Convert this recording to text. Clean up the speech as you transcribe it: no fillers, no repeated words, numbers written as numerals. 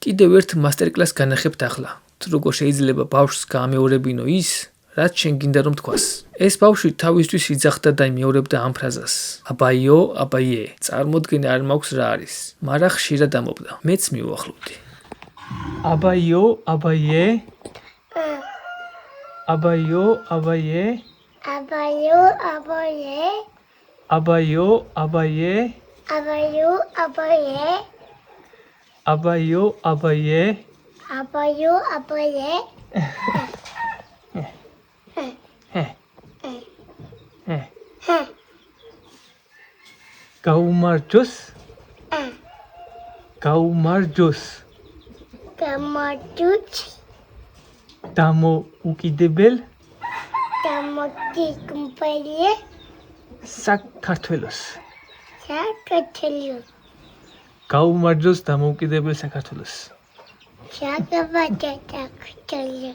კიდევ ერთ მასტერკლასს განახებთ ახლა. თუ როგორ შეიძლება ბავშვს გაამეორებინო ის, რაც შენ გინდა რომ თქვას. ეს ბავშვი თავისთვის იძახდა და იმეორებდა ამ ფრაზას. აბაიო, აბაიე, წარმოდგენა არ მაქვს რა არის, მაგრამ ხშირად ამბობდა. მეც მივუახლოვდი. აბაიო, აბაიე. აბაიო, აბაიე. Abayo, abaye. აბაიო, აბაიე. Abayo, abaye. აბაიო, აბაიე. Abayo, abaye. გაუმარჯოს. გაუმარჯოს. Gamadut, დამოუკიდებელ damokikumpele, საქართველოს. sakatelio. გაუმარჯოს დამოუკიდებელ საქართველოს. Sakavata sakatelio.